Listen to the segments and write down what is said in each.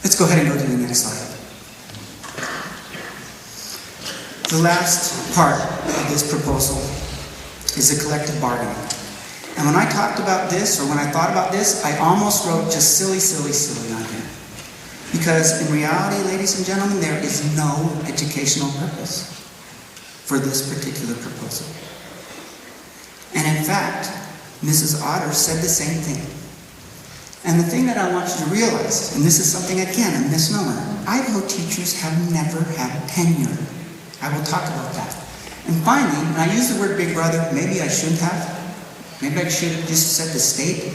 Let's go ahead and go to the next slide. The last part of this proposal is the collective bargaining. And when I talked about this, or when I thought about this, I almost wrote just silly, silly, silly on here. Because in reality, ladies and gentlemen, there is no educational purpose for this particular proposal. And in fact, Mrs. Otter said the same thing. And the thing that I want you to realize, and this is something, again, a misnomer, Idaho teachers have never had tenure. I will talk about that. And finally, and I use the word big brother, maybe I shouldn't have. Maybe I should have just said the state.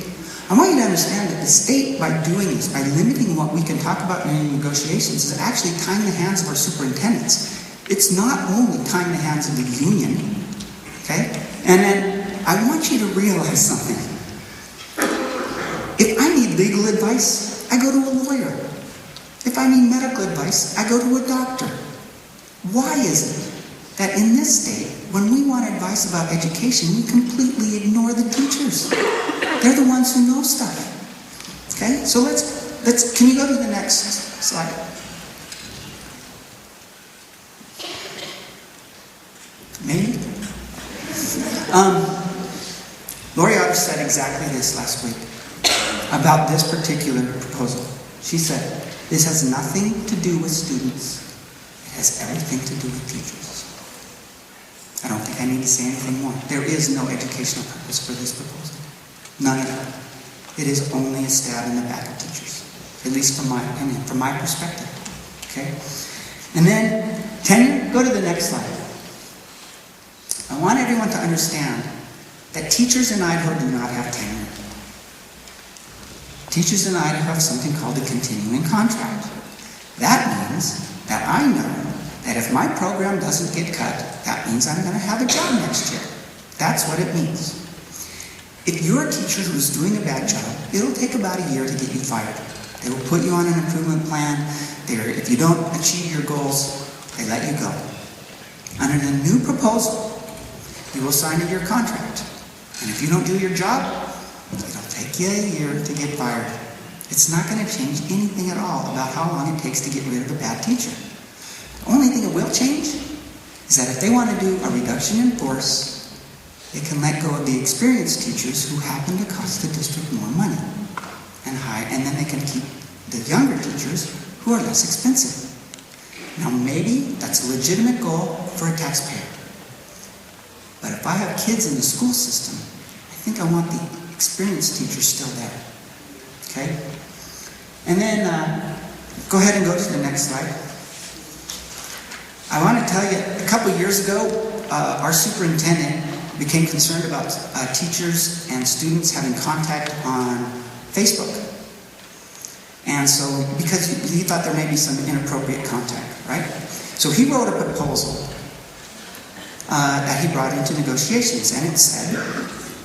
I want you to understand that the state, by doing this, by limiting what we can talk about in negotiations, is actually tying the hands of our superintendents. It's not only tying the hands of the union, okay? And then I want you to realize something. If I need legal advice, I go to a lawyer. If I need medical advice, I go to a doctor. Why is it that in this state, when we want advice about education, we completely ignore the teachers? They're the ones who know stuff. Okay? So let's can you go to the next slide? Maybe? Lori Otter said exactly this last week about this particular proposal. She said, this has nothing to do with students. It has everything to do with teachers. I don't think I need to say anything more. There is no educational purpose for this proposal. None at all. It is only a stab in the back of teachers. At least from my opinion, from my perspective. Okay? And then, tenure, go to the next slide. I want everyone to understand that teachers in Idaho do not have tenure. Teachers in Idaho have something called a continuing contract. That means that I know that if my program doesn't get cut, that means I'm going to have a job next year. That's what it means. If you're a teacher who's doing a bad job, it'll take about a year to get you fired. They will put you on an improvement plan. If you don't achieve your goals, they let you go. Under the new proposal, you will sign a year contract. And if you don't do your job, it'll take you a year to get fired. It's not going to change anything at all about how long it takes to get rid of a bad teacher. The only thing it will change is that if they want to do a reduction in force, they can let go of the experienced teachers who happen to cost the district more money and then they can keep the younger teachers who are less expensive. Now maybe that's a legitimate goal for a taxpayer. But if I have kids in the school system, I think I want the experienced teachers still there. Okay? And then go ahead and go to the next slide. I want to tell you, a couple years ago, our superintendent became concerned about teachers and students having contact on Facebook. And so, because he thought there may be some inappropriate contact, right? So he wrote a proposal that he brought into negotiations, and it said,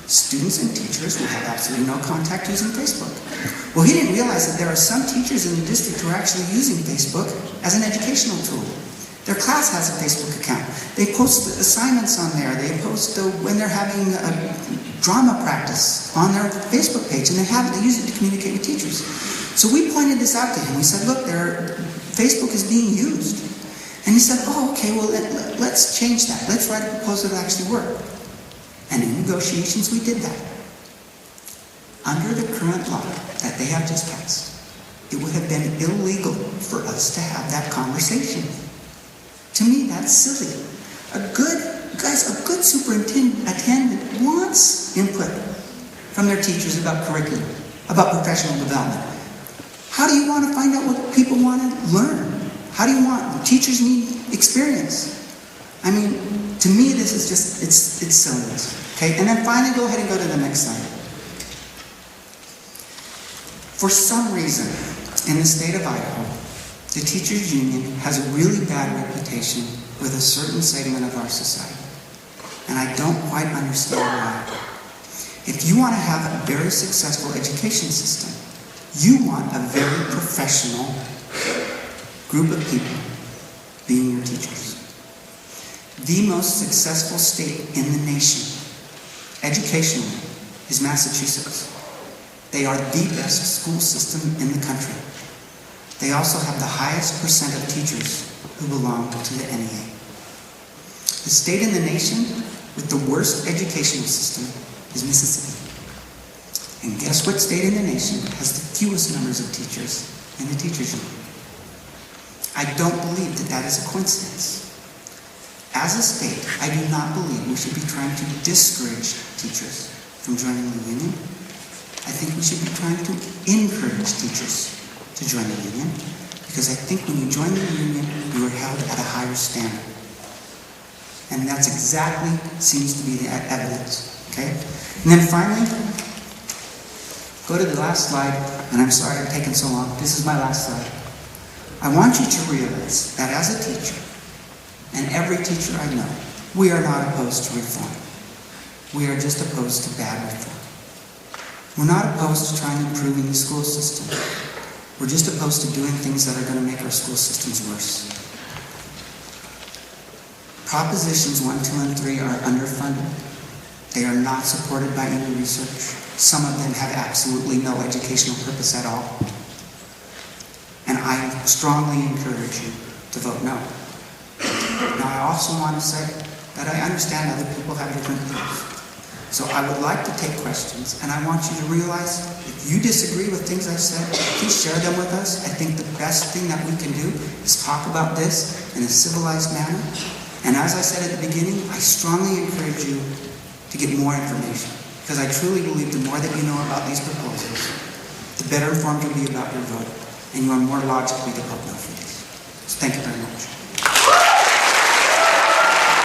students and teachers will have absolutely no contact using Facebook. Well, he didn't realize that there are some teachers in the district who are actually using Facebook as an educational tool. Their class has a Facebook account. They post assignments on there. They post when they're having a drama practice on their Facebook page, and they use it to communicate with teachers. So we pointed this out to him. We said, look, Facebook is being used. And he said, oh, okay, well, let's change that. Let's write a proposal that actually work. And in negotiations, we did that. Under the current law that they have just passed, it would have been illegal for us to have that conversation. To me, that's silly. A good superintendent wants input from their teachers about curriculum, about professional development. How do you want to find out what people want to learn? How do you want? Teachers need experience. I mean, to me, this is just, it's silliness. Okay, and then finally, go ahead and go to the next slide. For some reason, in the state of Idaho, the teachers' union has a really bad reputation with a certain segment of our society. And I don't quite understand why. If you want to have a very successful education system, you want a very professional group of people being your teachers. The most successful state in the nation, educationally, is Massachusetts. They are the best school system in the country. They also have the highest percent of teachers who belong to the NEA. The state in the nation with the worst educational system is Mississippi. And guess what state in the nation has the fewest numbers of teachers in the teachers union? I don't believe that that is a coincidence. As a state, I do not believe we should be trying to discourage teachers from joining the union. I think we should be trying to encourage teachers to join the union, because I think when you join the union, you are held at a higher standard. And that's exactly seems to be the evidence. Okay? And then finally, go to the last slide, and I'm sorry I've taken so long. This is my last slide. I want you to realize that as a teacher, and every teacher I know, we are not opposed to reform. We are just opposed to bad reform. We're not opposed to trying to improve the school system. We're just opposed to doing things that are going to make our school systems worse. Propositions 1, 2, and 3 are underfunded. They are not supported by any research. Some of them have absolutely no educational purpose at all. And I strongly encourage you to vote no. Now, I also want to say that I understand other people have different views. So I would like to take questions, and I want you to realize if you disagree with things I've said, please share them with us. I think the best thing that we can do is talk about this in a civilized manner. And as I said at the beginning, I strongly encourage you to get more information, because I truly believe the more that you know about these proposals, the better informed you'll be about your vote, and you are more logically to vote no for these. So thank you very much.